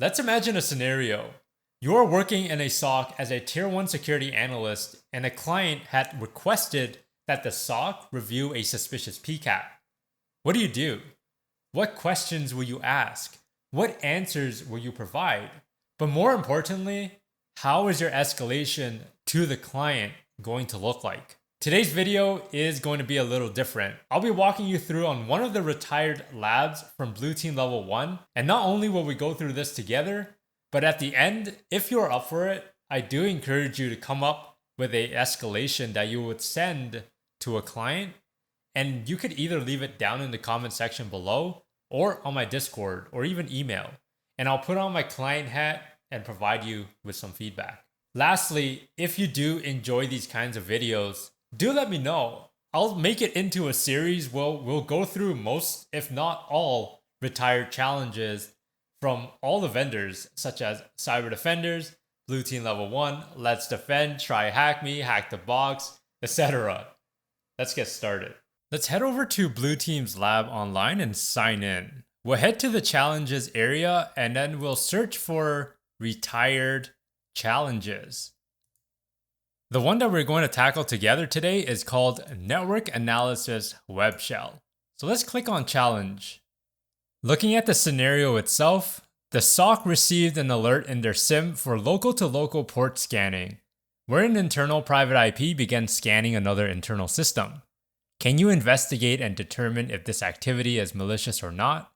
Let's imagine a scenario. You're working in a SOC as a Tier 1 security analyst, and a client had requested that the SOC review a suspicious PCAP. What do? What questions will you ask? What answers will you provide? But more importantly, how is your escalation to the client going to look like? Today's video is going to be a little different. I'll be walking you through on one of the retired labs from Blue Team Level 1. And not only will we go through this together, but at the end, if you're up for it, I do encourage you to come up with a escalation that you would send to a client. And you could either leave it down in the comment section below or on my Discord or even email. And I'll put on my client hat and provide you with some feedback. Lastly, if you do enjoy these kinds of videos, do let me know. I'll make it into a series where we'll go through most, if not all, retired challenges from all the vendors, such as Cyber Defenders, Blue Team Level 1, Let's Defend, Try Hack Me, Hack the Box, etc. Let's get started. Let's head over to Blue Team's lab online and sign in. We'll head to the challenges area and then we'll search for retired challenges. The one that we're going to tackle together today is called Network Analysis Web Shell. So let's click on Challenge. Looking at the scenario itself, the SOC received an alert in their SIM for local-to-local port scanning, where an internal private IP began scanning another internal system. Can you investigate and determine if this activity is malicious or not?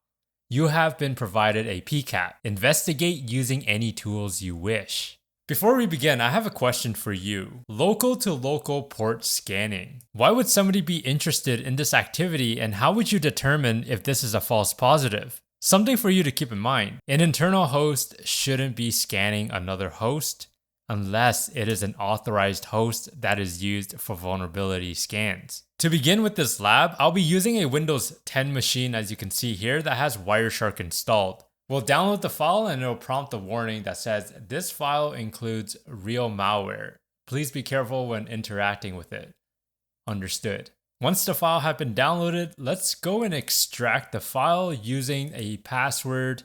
You have been provided a PCAP. Investigate using any tools you wish. Before we begin, I have a question for you. Local-to-local port scanning. Why would somebody be interested in this activity, and how would you determine if this is a false positive? Something for you to keep in mind. An internal host shouldn't be scanning another host unless it is an authorized host that is used for vulnerability scans. To begin with this lab, I'll be using a Windows 10 machine, as you can see here, that has Wireshark installed. We'll download the file and it'll prompt a warning that says this file includes real malware. Please be careful when interacting with it. Understood. Once the file has been downloaded, let's go and extract the file using a password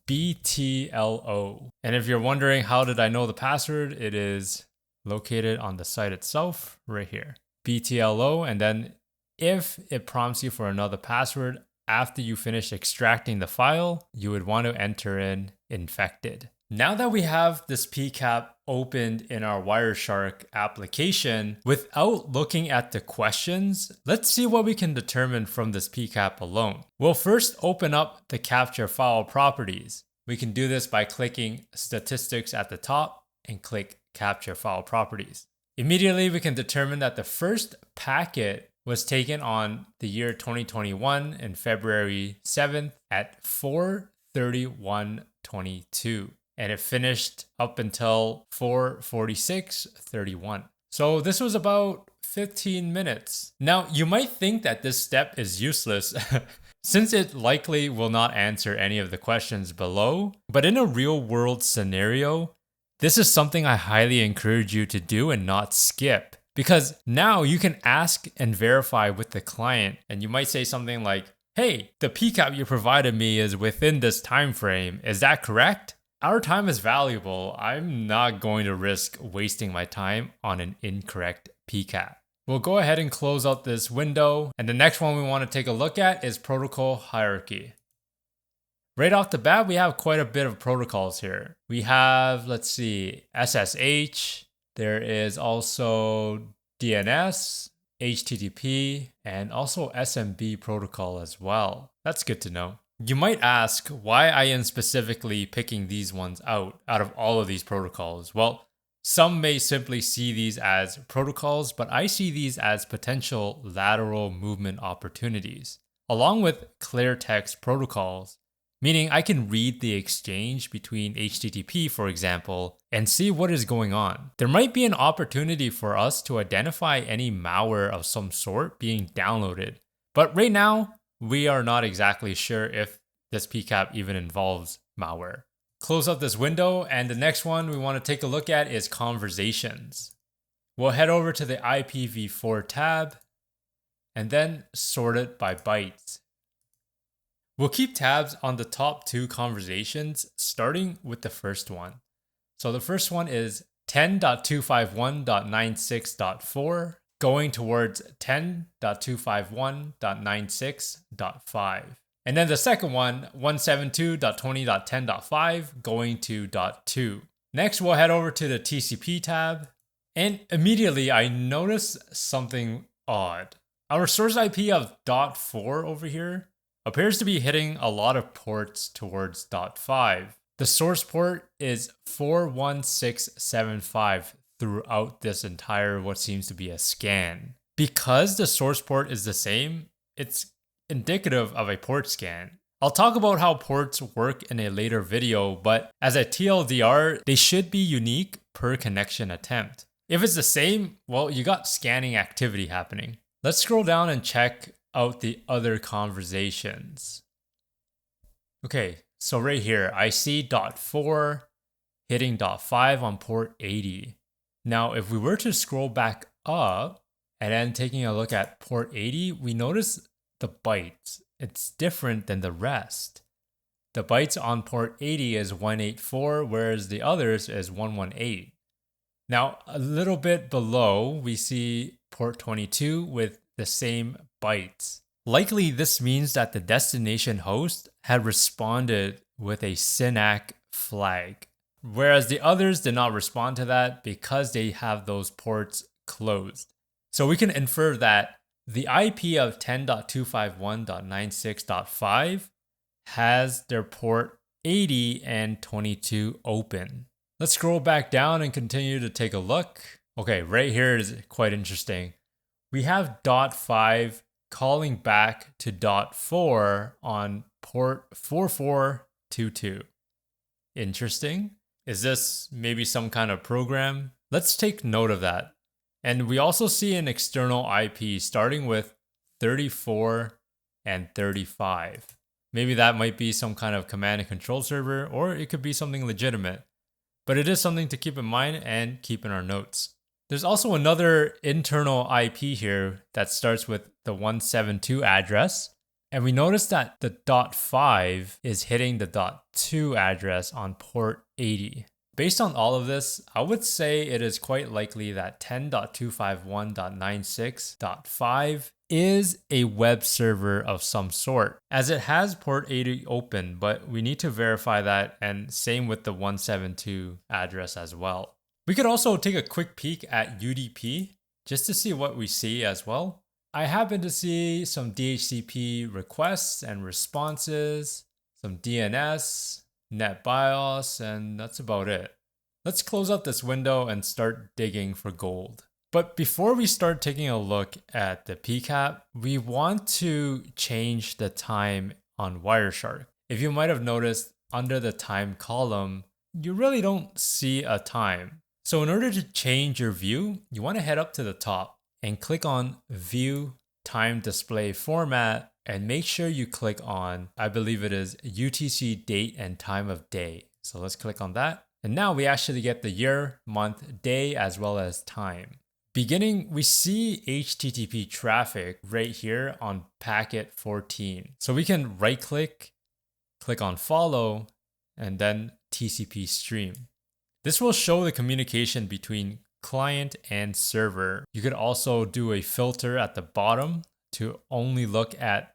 BTLO. And if you're wondering how did I know the password, it is located on the site itself right here. BTLO, and then if it prompts you for another password, after you finish extracting the file, you would want to enter in infected. Now that we have this PCAP opened in our Wireshark application, without looking at the questions, let's see what we can determine from this PCAP alone. We'll first open up the capture file properties. We can do this by clicking statistics at the top and click capture file properties. Immediately, we can determine that the first packet was taken on the year 2021 and February 7th at 4/31/22. And it finished up until 4/46/31. So this was about 15 minutes. Now, you might think that this step is useless since it likely will not answer any of the questions below. But in a real world scenario, this is something I highly encourage you to do and not skip. Because now you can ask and verify with the client, and you might say something like, hey, the PCAP you provided me is within this time frame. Is that correct? Our time is valuable. I'm not going to risk wasting my time on an incorrect PCAP. We'll go ahead and close out this window. And the next one we want to take a look at is protocol hierarchy. Right off the bat, we have quite a bit of protocols here. We have, let's see, SSH. There is also DNS, HTTP, and also SMB protocol as well. That's good to know. You might ask why I am specifically picking these ones out of all of these protocols. Well, some may simply see these as protocols, but I see these as potential lateral movement opportunities, along with clear text protocols. Meaning I can read the exchange between HTTP, for example, and see what is going on. There might be an opportunity for us to identify any malware of some sort being downloaded. But right now, we are not exactly sure if this PCAP even involves malware. Close out this window, and the next one we want to take a look at is conversations. We'll head over to the IPv4 tab, and then sort it by bytes. We'll keep tabs on the top two conversations, starting with the first one. So the first one is 10.251.96.4 going towards 10.251.96.5. And then the second one, 172.20.10.5 going to .2. Next, we'll head over to the TCP tab. And immediately I notice something odd. Our source IP of .4 over here appears to be hitting a lot of ports towards .5. The source port is 41675 throughout this entire what seems to be a scan. Because the source port is the same, it's indicative of a port scan. I'll talk about how ports work in a later video, but as a TLDR, they should be unique per connection attempt. If it's the same, well, you got scanning activity happening. Let's scroll down and check out the other conversations. Okay, so right here, I see .4 hitting .5 on port 80. Now, if we were to scroll back up and then taking a look at port 80, we notice the bytes. It's different than the rest. The bytes on port 80 is 184, whereas the others is 118. Now, a little bit below, we see port 22 with the same bytes. Likely, this means that the destination host had responded with a SYNAC flag, whereas the others did not respond to that because they have those ports closed. So we can infer that the IP of 10.251.96.5 has their port 80 and 22 open. Let's scroll back down and continue to take a look. Okay, right here is quite interesting. We have .5 calling back to .4 on port 4422. Interesting. Is this maybe some kind of program? Let's take note of that. And we also see an external IP starting with 34 and 35. Maybe that might be some kind of command and control server, or it could be something legitimate. But it is something to keep in mind and keep in our notes. There's also another internal IP here that starts with the 172 address. And we notice that the .5 is hitting the .2 address on port 80. Based on all of this, I would say it is quite likely that 10.251.96.5 is a web server of some sort, as it has port 80 open, but we need to verify that, and same with the 172 address as well. We could also take a quick peek at UDP just to see what we see as well. I happen to see some DHCP requests and responses, some DNS, NetBIOS, and that's about it. Let's close out this window and start digging for gold. But before we start taking a look at the PCAP, we want to change the time on Wireshark. If you might have noticed, under the time column, you really don't see a time. So in order to change your view, you want to head up to the top and click on View Time Display Format, and make sure you click on, I believe it is UTC date and time of day. So let's click on that. And now we actually get the year, month, day, as well as time. Beginning, we see HTTP traffic right here on packet 14. So we can right click on follow, and then TCP stream. This will show the communication between client and server. You could also do a filter at the bottom to only look at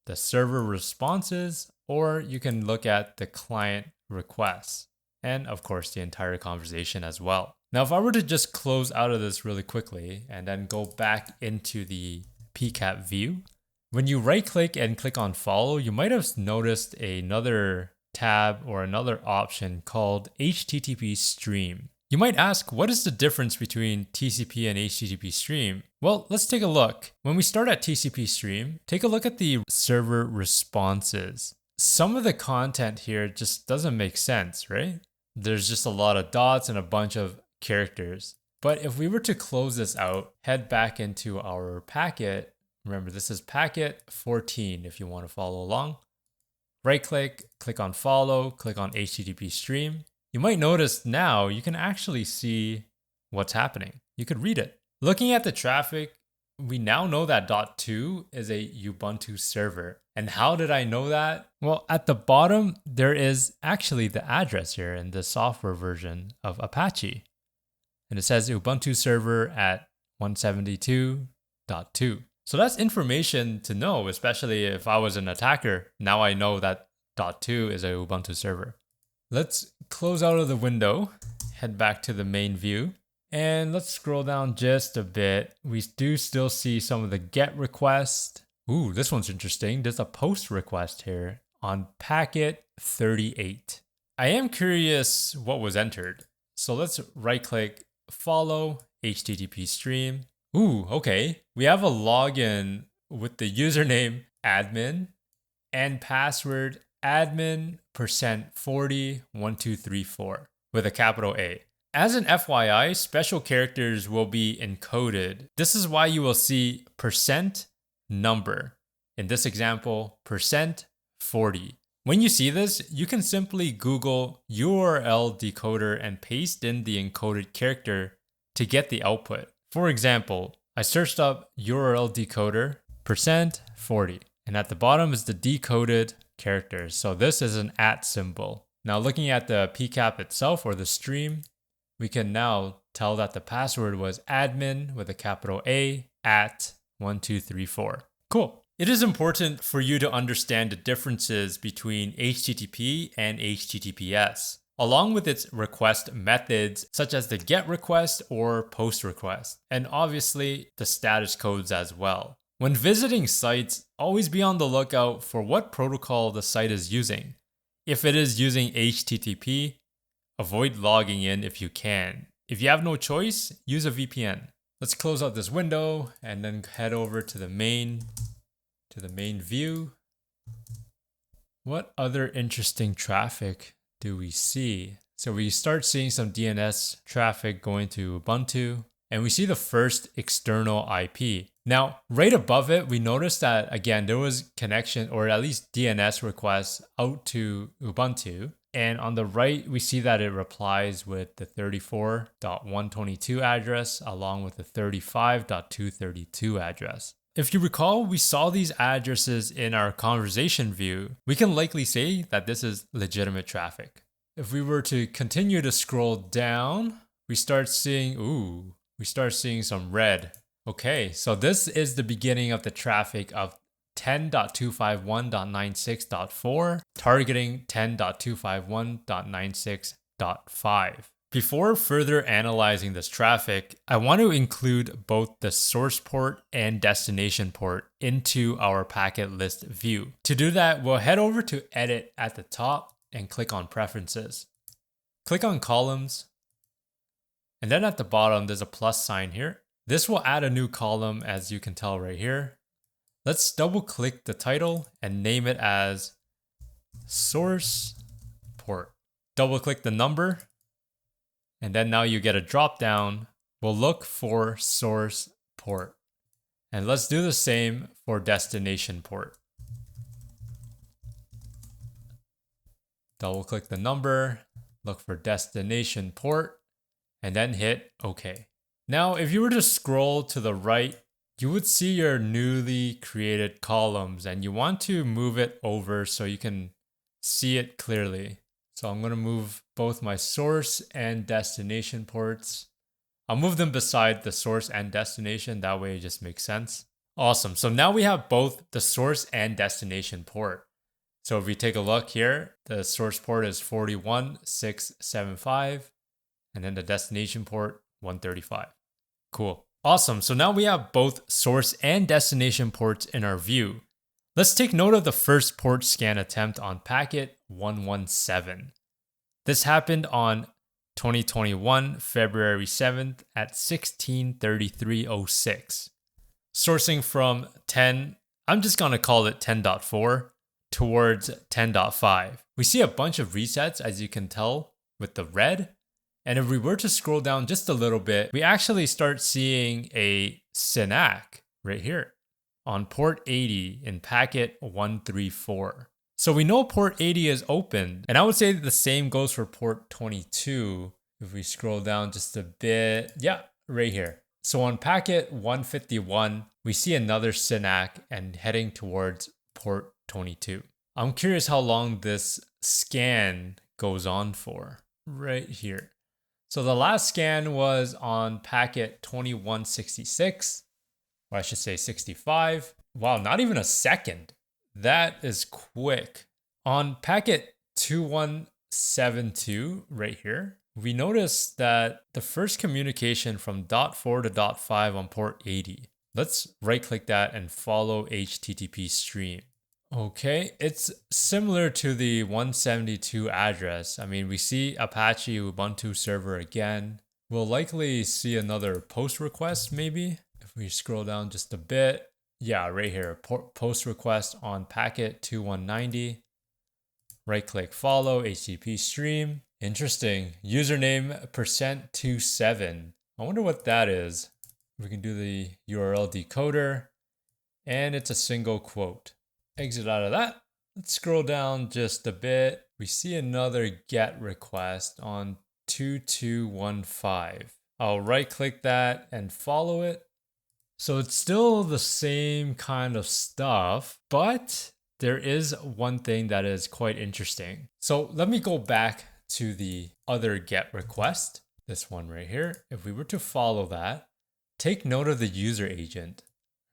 the server responses, or you can look at the client requests, and of course the entire conversation as well. Now, if I were to just close out of this really quickly and then go back into the PCAP view, when you right click and click on follow, you might have noticed another tab or another option called HTTP stream. You might ask, what is the difference between TCP and HTTP stream? Well, let's take a look. When we start at TCP stream, take a look at the server responses. Some of the content here just doesn't make sense, right? There's just a lot of dots and a bunch of characters. But if we were to close this out, head back into our packet, remember this is packet 14 if you want to follow along. Right click on follow, click on HTTP stream. You might notice now you can actually see what's happening. You could read it. Looking at the traffic, we now know that .2 is a Ubuntu server. And how did I know that? Well, at the bottom, there is actually the address here in the software version of Apache. And it says Ubuntu server at 172.2. So that's information to know, especially if I was an attacker. Now I know that .2 is a Ubuntu server. Let's close out of the window, head back to the main view, and let's scroll down just a bit. We do still see some of the GET requests. Ooh, this one's interesting. There's a POST request here on packet 38. I am curious what was entered. So let's right click, follow HTTP stream. Ooh, okay. We have a login with the username admin and password admin%401234 with a capital A. As an FYI, special characters will be encoded. This is why you will see %number. In this example, %40. When you see this, you can simply Google URL decoder and paste in the encoded character to get the output. For example, I searched up URL decoder %40, and at the bottom is the decoded characters. So this is an @ symbol. Now looking at the PCAP itself or the stream, we can now tell that the password was admin with a capital A @1234. Cool. It is important for you to understand the differences between HTTP and HTTPS, along with its request methods such as the GET request or POST request, and obviously the status codes as well. When visiting sites, always be on the lookout for what protocol the site is using. If it is using HTTP, avoid logging in if you can. If you have no choice, use a VPN. Let's close out this window and then head over to the main view. What other interesting traffic do we see? So we start seeing some DNS traffic going to Ubuntu, and we see the first external IP. Now, right above it, we notice that, again, there was connection or at least DNS requests out to Ubuntu. And on the right, we see that it replies with the 34.122 address along with the 35.232 address. If you recall, we saw these addresses in our conversation view. We can likely say that this is legitimate traffic. If we were to continue to scroll down, we start seeing some red. Okay, so this is the beginning of the traffic of 10.251.96.4, targeting 10.251.96.5. Before further analyzing this traffic, I want to include both the source port and destination port into our packet list view. To do that, we'll head over to Edit at the top and click on Preferences. Click on Columns, and then at the bottom, there's a plus sign here. This will add a new column, as you can tell right here. Let's double click the title and name it as Source Port. Double click the number, and then now you get a drop down. We'll look for Source Port. And let's do the same for Destination Port. Double click the number, look for Destination Port, and then hit OK. Now, if you were to scroll to the right, you would see your newly created columns, and you want to move it over so you can see it clearly. So I'm going to move both my source and destination ports. I'll move them beside the source and destination. That way it just makes sense. Awesome. So now we have both the source and destination port. So if we take a look here, the source port is 41675, and then the destination port 135. Cool. Awesome. So now we have both source and destination ports in our view. Let's take note of the first port scan attempt on packet 117. This happened on 2021, February 7th at 16:33:06. Sourcing from 10, I'm just going to call it 10.4 towards 10.5. We see a bunch of resets, as you can tell, with the red. And if we were to scroll down just a little bit, we actually start seeing a SYNAC right here on port 80 in packet 134. So we know port 80 is opened. And I would say that the same goes for port 22. If we scroll down just a bit, yeah, right here. So on packet 151, we see another SYNAC and heading towards port 22. I'm curious how long this scan goes on for right here. So the last scan was on packet 2166, or I should say 65. Wow, not even a second. That is quick. On packet 2172 right here, we notice that the first communication from .4 to .5 on port 80. Let's right click that and follow HTTP stream. Okay, it's similar to the 172 address. I mean, we see Apache Ubuntu server again. We'll likely see another post request maybe. If we scroll down just a bit. Yeah, right here, post request on packet 2190. Right click follow, HTTP stream. Interesting. Username %27. I wonder what that is. We can do the URL decoder, and it's a single quote. Exit out of that. Let's scroll down just a bit. We see another GET request on 2215. I'll right click that and follow it. So it's still the same kind of stuff, but there is one thing that is quite interesting. So let me go back to the other GET request, this one right here. If we were to follow that, take note of the user agent,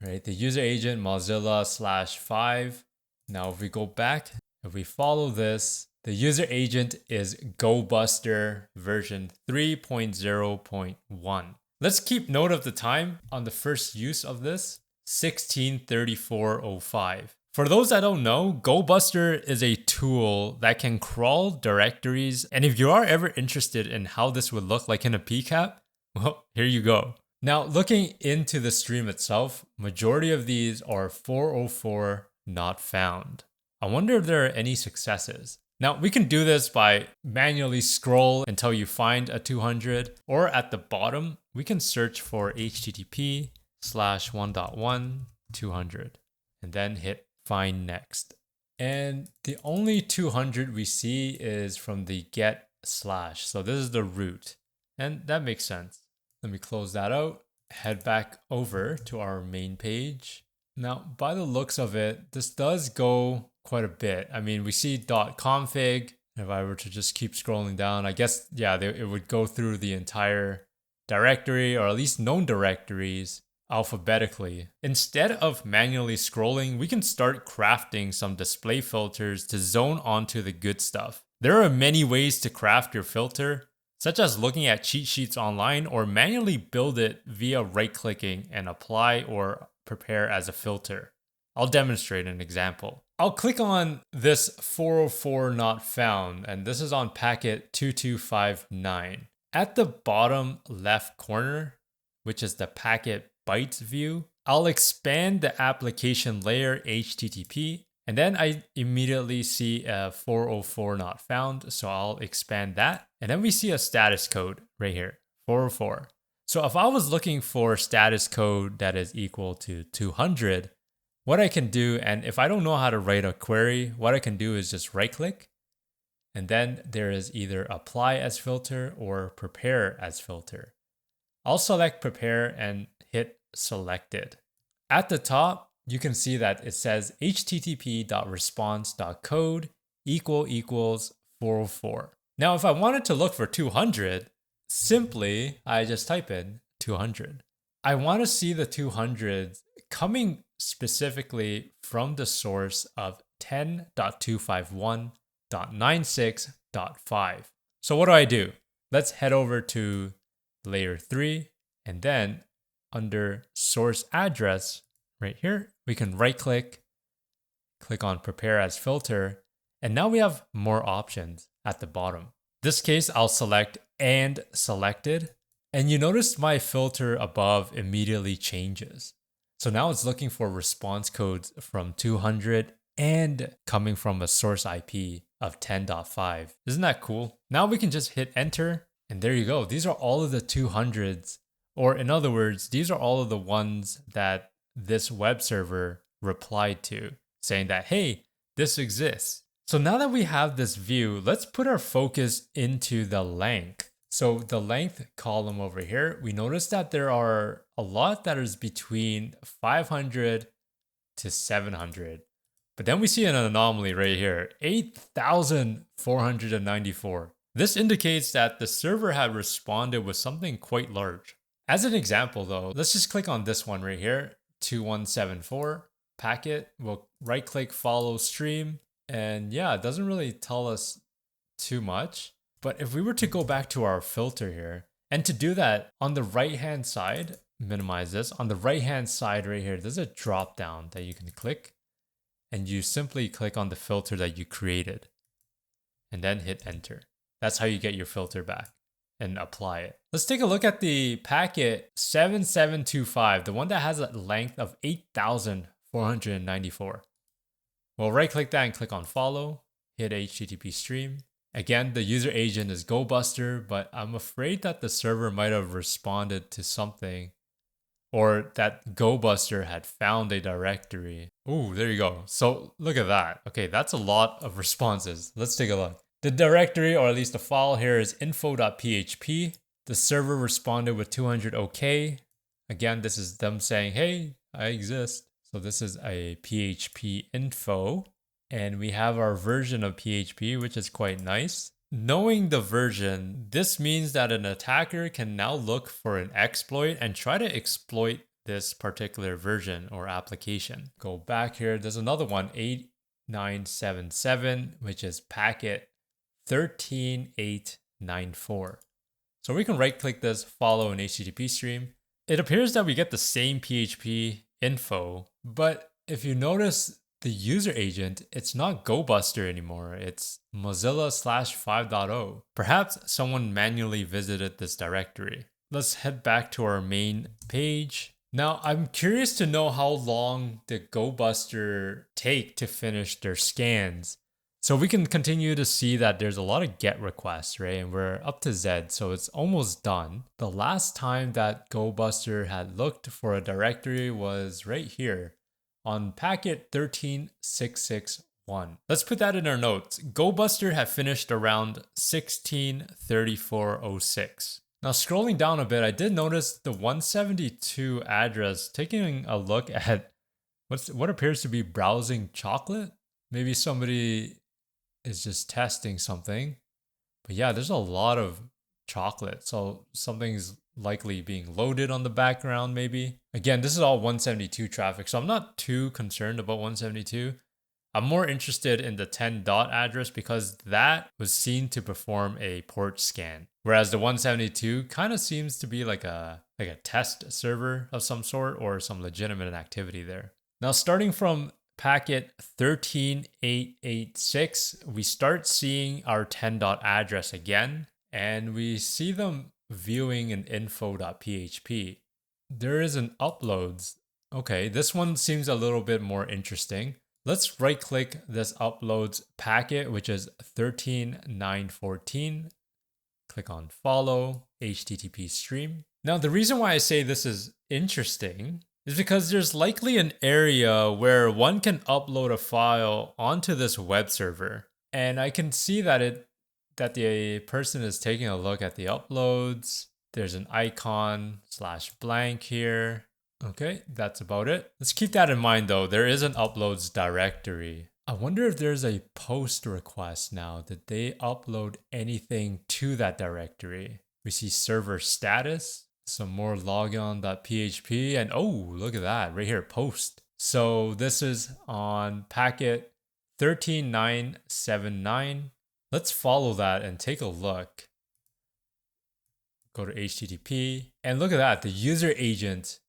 right? The user agent Mozilla/5. Now, if we go back, if we follow this, the user agent is GoBuster version 3.0.1. Let's keep note of the time on the first use of this, 1634.05. For those that don't know, GoBuster is a tool that can crawl directories. And if you are ever interested in how this would look like in a PCAP, well, here you go. Now, looking into the stream itself, majority of these are 404 not found. I wonder if there are any successes. Now, we can do this by manually scroll until you find a 200, or at the bottom, we can search for http:/1.1 200 and then hit find next. And the only 200 we see is from the get/. So this is the root, and that makes sense. Let me close that out, head back over to our main page. Now, by the looks of it, this does go quite a bit. I mean, we see .config. If I were to just keep scrolling down, I guess, yeah, it would go through the entire directory, or at least known directories, alphabetically. Instead of manually scrolling, we can start crafting some display filters to zone onto the good stuff. There are many ways to craft your filter, such as looking at cheat sheets online or manually build it via right-clicking and apply or prepare as a filter. I'll demonstrate an example. I'll click on this 404 not found, and this is on packet 2259. At the bottom left corner, which is the packet bytes view, I'll expand the application layer HTTP, and then I immediately see a 404 not found, so I'll expand that. And then we see a status code right here, 404. So if I was looking for status code that is equal to 200, what I can do, and if I don't know how to write a query, what I can do is just right click, and then there is either apply as filter or prepare as filter. I'll select prepare and hit selected. At the top, you can see that it says http:/response.code equals 404. Now, if I wanted to look for 200, simply I just type in 200. I want to see the 200s coming specifically from the source of 10.251.96.5. So what do? Let's head over to layer 3, and then under source address right here, we can right click on prepare as filter, and now we have more options at the bottom. This case, I'll select and selected, and you notice my filter above immediately changes. So now it's looking for response codes from 200 and coming from a source IP of 10.5. Isn't that cool? Now we can just hit enter, and there you go. These are all of the 200s, or in other words, these are all of the ones that this web server replied to, saying that, hey, this exists. So now that we have this view, let's put our focus into the length. So the length column over here, we notice that there are a lot that is between 500 to 700. But then we see an anomaly right here, 8,494. This indicates that the server had responded with something quite large. As an example though, let's just click on this one right here, 2174 packet. We'll right click follow stream. And yeah, it doesn't really tell us too much. But if we were to go back to our filter here, and to do that on the right hand side, minimize this, on the right hand side right here, there's a drop down that you can click. And you simply click on the filter that you created and then hit enter. That's how you get your filter back and apply it. Let's take a look at the packet 7725, the one that has a length of 8,494. We'll right click that and click on follow, hit HTTP stream. Again, the user agent is GoBuster, but I'm afraid that the server might have responded to something, or that GoBuster had found a directory. Ooh, there you go. So look at that. Okay, that's a lot of responses. Let's take a look. The directory, or at least the file here, is info.php. The server responded with 200 OK. Again, this is them saying, hey, I exist. So this is a PHP info. And we have our version of PHP, which is quite nice. Knowing the version, this means that an attacker can now look for an exploit and try to exploit this particular version or application. Go back here, there's another one, 8977, which is packet 13894. So we can right click this, follow an HTTP stream. It appears that we get the same PHP info, but if you notice, the user agent, it's not GoBuster anymore. It's Mozilla /5.0. Perhaps someone manually visited this directory. Let's head back to our main page. Now, I'm curious to know how long did GoBuster take to finish their scans. So we can continue to see that there's a lot of GET requests, right? And we're up to Z, so it's almost done. The last time that GoBuster had looked for a directory was right here, on packet 13661. Let's put that in our notes. GoBuster had finished around 163406. Now scrolling down a bit, I did notice the 172 address, taking a look at what appears to be browsing chocolate. Maybe somebody is just testing something. But yeah, there's a lot of chocolate. So something's likely being loaded on the background maybe. Again, this is all 172 traffic, so I'm not too concerned about 172. I'm more interested in the 10 dot address because that was seen to perform a port scan. Whereas the 172 kind of seems to be like a test server of some sort or some legitimate activity there. Now starting from packet 13886, we start seeing our 10 dot address again, and we see them viewing an info.php. There is an uploads. Okay, this one seems a little bit more interesting. Let's right click this uploads packet, which is 13914. Click on follow, HTTP stream. Now, the reason why I say this is interesting is because there's likely an area where one can upload a file onto this web server. And I can see that the person is taking a look at the uploads. There's an icon /blank here. Okay, that's about it. Let's keep that in mind though. There is an uploads directory. I wonder if there's a post request now. Did they upload anything to that directory? We see server status, some more logon.php, and oh, look at that right here, post. So this is on packet 13979. Let's follow that and take a look. Go to HTTP and look at that. The user agent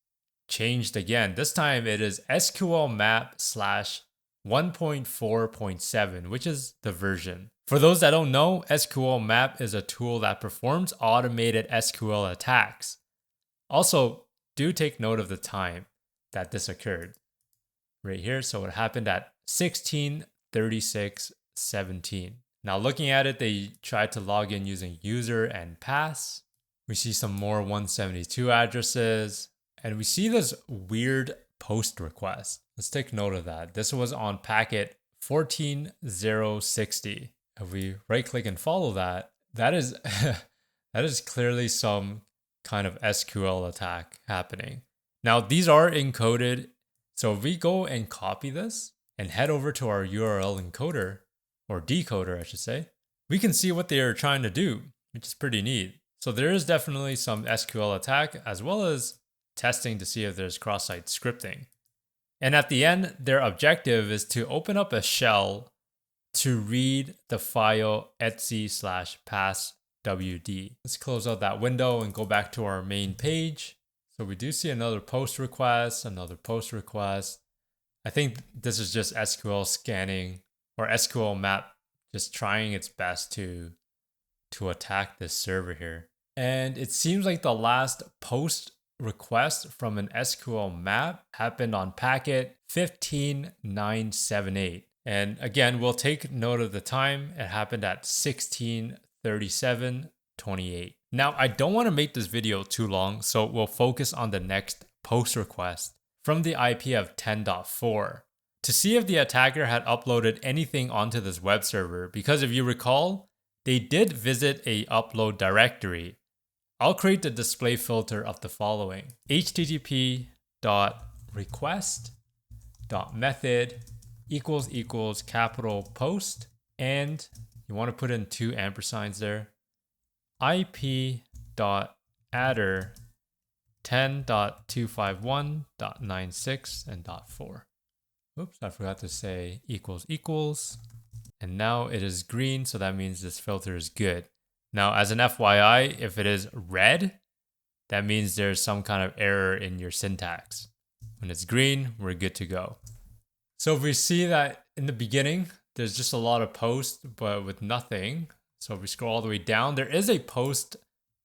changed again. This time it is SQL map /1.4.7, which is the version. For those that don't know, SQL map is a tool that performs automated SQL attacks. Also, do take note of the time that this occurred right here. So it happened at 16:36:17. Now looking at it, they tried to log in using user and pass. We see some more 172 addresses, and we see this weird post request. Let's take note of that. This was on packet 14060. If we right click and follow that, that is That is clearly some kind of SQL attack happening. Now, these are encoded. So if we go and copy this and head over to our URL encoder, or decoder, I should say, we can see what they are trying to do, which is pretty neat. So there is definitely some SQL attack, as well as testing to see if there's cross-site scripting. And at the end, their objective is to open up a shell to read the file etc/passwd. Let's close out that window and go back to our main page. So we do see another post request, another post request. I think this is just SQL scanning, or SQL map just trying its best to attack this server here. And it seems like the last post request from an SQL map happened on packet 15978. And again, we'll take note of the time. It happened at 16:37:28. Now, I don't want to make this video too long, so we'll focus on the next post request from the IP of 10.4 to see if the attacker had uploaded anything onto this web server, because if you recall, they did visit a upload directory. I'll create the display filter of the following: http://request.method == capital post, and you want to put in 2 ampersigns there, ip.adder 10.251.96 and .4. Oops, I forgot to say ==. And now it is green, so that means this filter is good. Now, as an FYI, if it is red, that means there's some kind of error in your syntax. When it's green, we're good to go. So if we see that in the beginning, there's just a lot of posts, but with nothing. So if we scroll all the way down, there is a post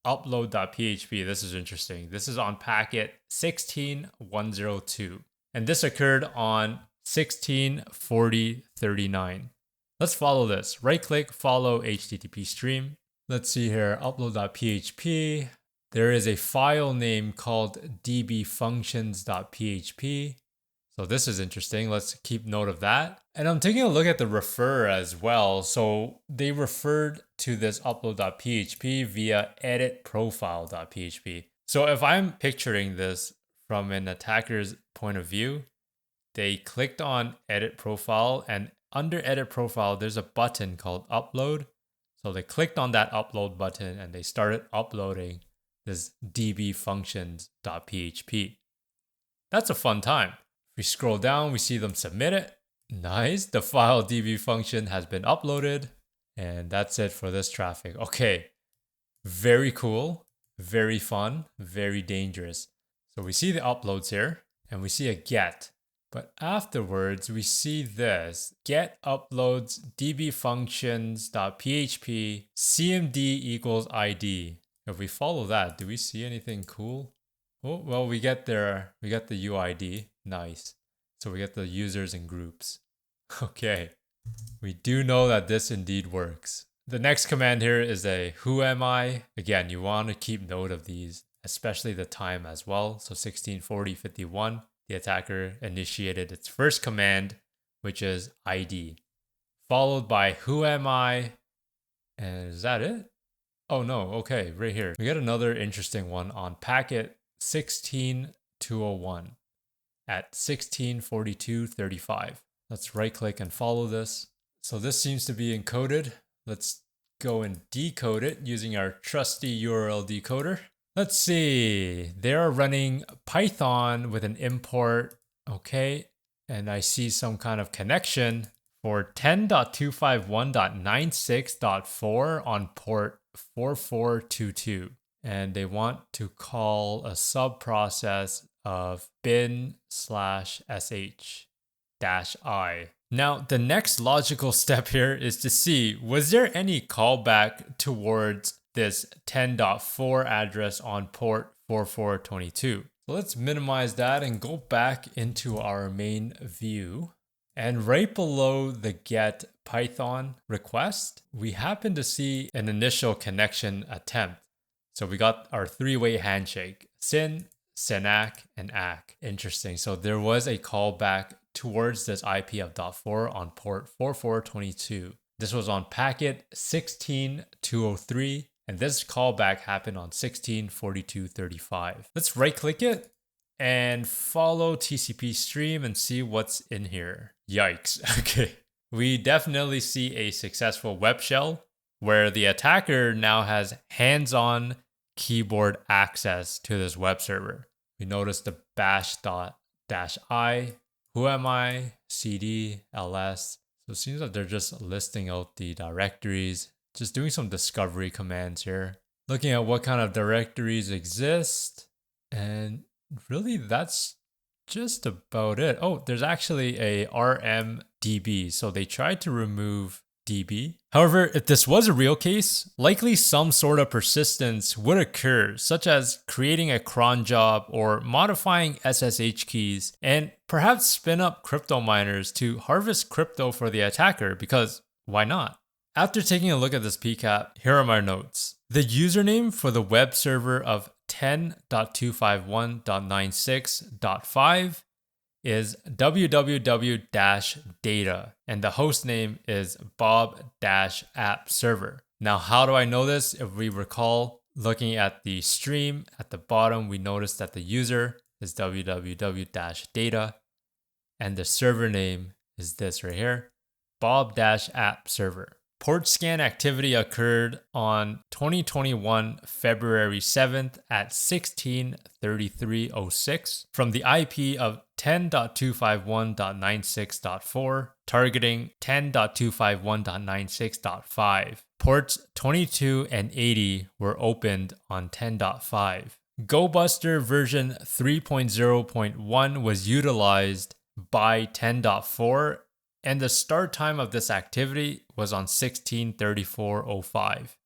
upload.php. This is interesting. This is on packet 16102. And this occurred on 16:40:39. Let's follow this. Right click, follow HTTP stream. Let's see here, upload.php. There is a file name called dbfunctions.php. So this is interesting. Let's keep note of that. And I'm taking a look at the refer as well. So they referred to this upload.php via editprofile.php. So if I'm picturing this from an attacker's point of view, they clicked on edit profile, and under edit profile, there's a button called upload. So they clicked on that upload button and they started uploading this dbfunctions.php. That's a fun time. If we scroll down, we see them submit it. Nice. The file dbfunction has been uploaded. And that's it for this traffic. Okay. Very cool. Very fun. Very dangerous. So we see the uploads here and we see a get. But afterwards, we see this get uploads dbfunctions.php cmd = id. If we follow that, do we see anything cool? Oh, well, we get the UID. Nice. So we get the users and groups. Okay. We do know that this indeed works. The next command here is a who am I? Again, you want to keep note of these, especially the time as well. So 16:40:51. The attacker initiated its first command, which is ID, followed by who am I? And is that it? Oh no, okay, right here. We got another interesting one on packet 16201 at 16:42:35. Let's right click and follow this. So this seems to be encoded. Let's go and decode it using our trusty URL decoder. Let's see, they're running Python with an import, okay, and I see some kind of connection for 10.251.96.4 on port 4422, and they want to call a subprocess of bin/sh-i. Now, the next logical step here is to see, was there any callback towards this 10.4 address on port 4422. So let's minimize that and go back into our main view. And right below the get Python request, we happen to see an initial connection attempt. So we got our 3-way handshake, SYN, SYNAC, and ACK. Interesting. So there was a callback towards this IP of .4 on port 4422. This was on packet 16203. And this callback happened on 16:42:35. Let's right click it and follow TCP stream and see what's in here. Yikes. Okay. We definitely see a successful web shell where the attacker now has hands-on keyboard access to this web server. We notice the bash.-i, who am I, cd, ls. So it seems like they're just listing out the directories, just doing some discovery commands here. Looking at what kind of directories exist, and really that's just about it. Oh, there's actually a rmdb, so they tried to remove DB. However, if this was a real case, likely some sort of persistence would occur, such as creating a cron job or modifying SSH keys, and perhaps spin up crypto miners to harvest crypto for the attacker, because why not? After taking a look at this PCAP, here are my notes. The username for the web server of 10.251.96.5 is www-data, and the host name is bob-app server. Now, how do I know this? If we recall, looking at the stream at the bottom, we noticed that the user is www-data, and the server name is this right here, bob-app server. Port scan activity occurred on 2021 February 7th at 16:33:06 from the IP of 10.251.96.4, targeting 10.251.96.5. Ports 22 and 80 were opened on 10.5. GoBuster version 3.0.1 was utilized by 10.4, and the start time of this activity was on 16:34:05,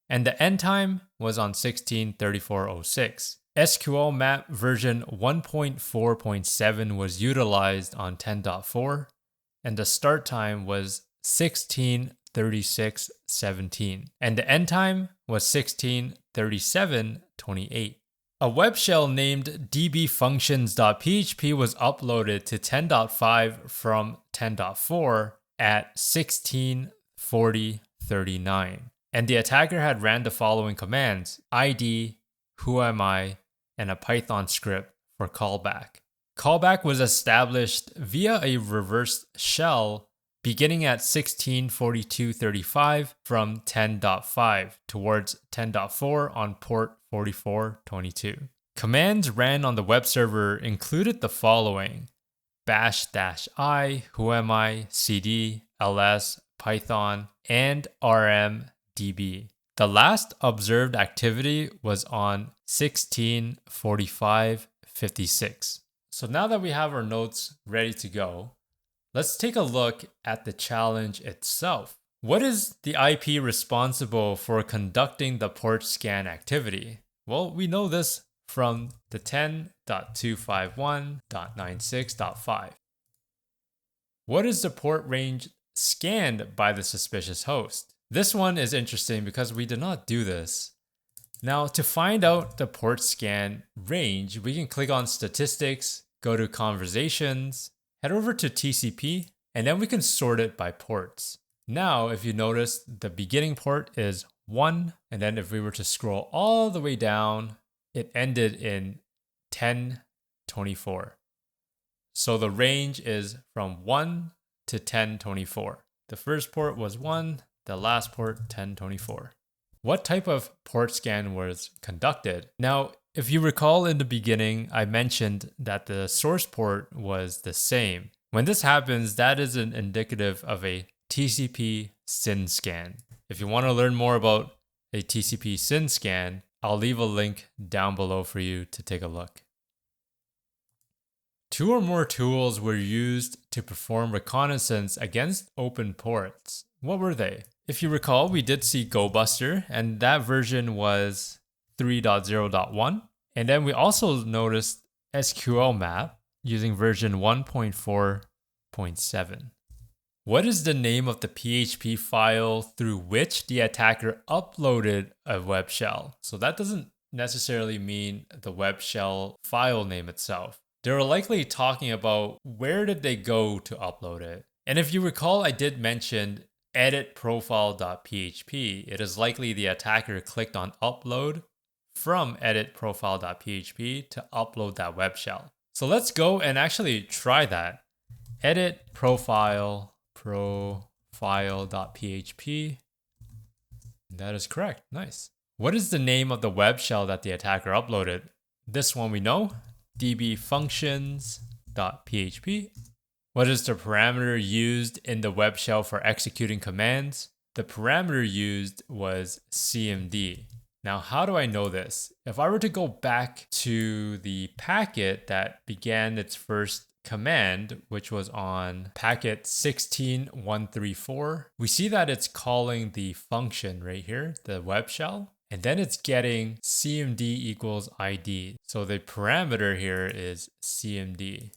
and the end time was on 16:34:06. SQL map version 1.4.7 was utilized on 10.4, and the start time was 16:36:17, and the end time was 16:37:28. A web shell named dbfunctions.php was uploaded to 10.5 from 10.4 at 16:40:39. And the attacker had ran the following commands: id, who am I, and a Python script for callback. Callback was established via a reverse shell beginning at 16:42:35 from 10.5 towards 10.4 on port 4422. Commands ran on the web server included the following: bash-i, who am I, cd, ls, python, and rmdb. The last observed activity was on 16:45:56. So now that we have our notes ready to go, let's take a look at the challenge itself. What is the IP responsible for conducting the port scan activity? Well, we know this from the 10.251.96.5. What is the port range scanned by the suspicious host? This one is interesting because we did not do this. Now, to find out the port scan range, we can click on Statistics, go to Conversations, head over to TCP, and then we can sort it by ports. Now, if you notice, the beginning port is 1, and then if we were to scroll all the way down, it ended in 1024. So the range is from 1 to 1024. The first port was 1, the last port 1024. What type of port scan was conducted? Now, if you recall in the beginning, I mentioned that the source port was the same. When this happens, that is an indicative of a TCP SYN scan. If you want to learn more about a TCP SYN scan, I'll leave a link down below for you to take a look. 2 or more tools were used to perform reconnaissance against open ports. What were they? If you recall, we did see GoBuster, and that version was 3.0.1. And then we also noticed SQL map using version 1.4.7. What is the name of the PHP file through which the attacker uploaded a web shell? So that doesn't necessarily mean the web shell file name itself. They're likely talking about where did they go to upload it. And if you recall, I did mention edit profile.php, it is likely the attacker clicked on upload from edit profile.php to upload that web shell. So let's go and actually try that. Edit profile.php. That is correct. Nice. What is the name of the web shell that the attacker uploaded? This one we know, dbfunctions.php. What is the parameter used in the web shell for executing commands? The parameter used was cmd. Now, how do I know this? If I were to go back to the packet that began its first command, which was on packet 16134, we see that it's calling the function right here, the web shell, and then it's getting cmd equals id. So the parameter here is cmd.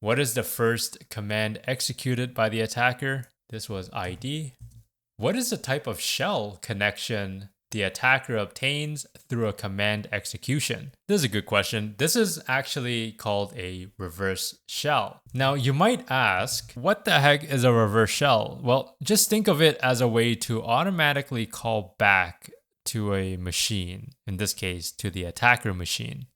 What is the first command executed by the attacker? This was id. What is the type of shell connection the attacker obtains through a command execution? This is a good question. This is actually called a reverse shell. Now, you might ask, what the heck is a reverse shell? Well, just think of it as a way to automatically call back to a machine, in this case, to the attacker machine.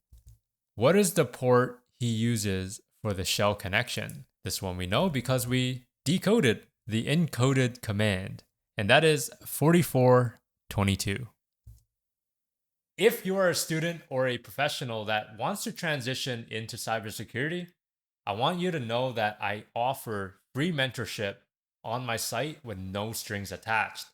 What is the port he uses for the shell connection? This one we know because we decoded the encoded command, and that is 4422. If you are a student or a professional that wants to transition into cybersecurity, I want you to know that I offer free mentorship on my site with no strings attached.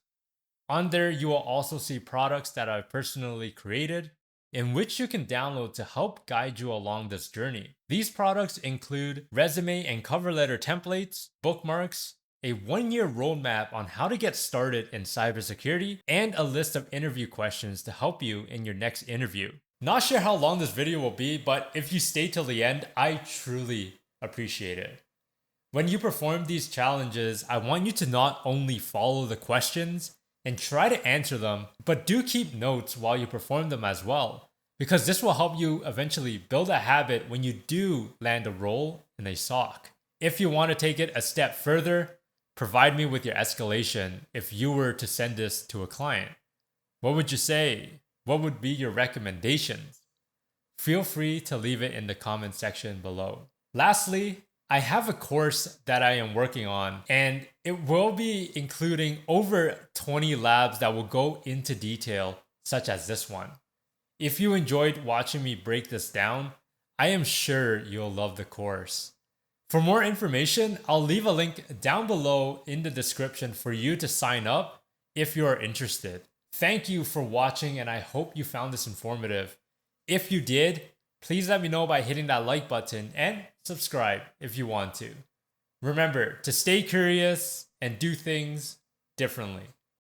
On there, you will also see products that I've personally created, in which you can download to help guide you along this journey. These products include resume and cover letter templates, bookmarks, a 1-year roadmap on how to get started in cybersecurity, and a list of interview questions to help you in your next interview. Not sure how long this video will be, but if you stay till the end, I truly appreciate it. When you perform these challenges, I want you to not only follow the questions and try to answer them, but do keep notes while you perform them as well, because this will help you eventually build a habit when you do land a role in a SOC. If you want to take it a step further, provide me with your escalation if you were to send this to a client. What would you say? What would be your recommendations? Feel free to leave it in the comment section below. Lastly, I have a course that I am working on, and it will be including over 20 labs that will go into detail, such as this one. If you enjoyed watching me break this down, I am sure you'll love the course. For more information, I'll leave a link down below in the description for you to sign up if you are interested. Thank you for watching, and I hope you found this informative. If you did, please let me know by hitting that like button and subscribe if you want to. Remember to stay curious and do things differently.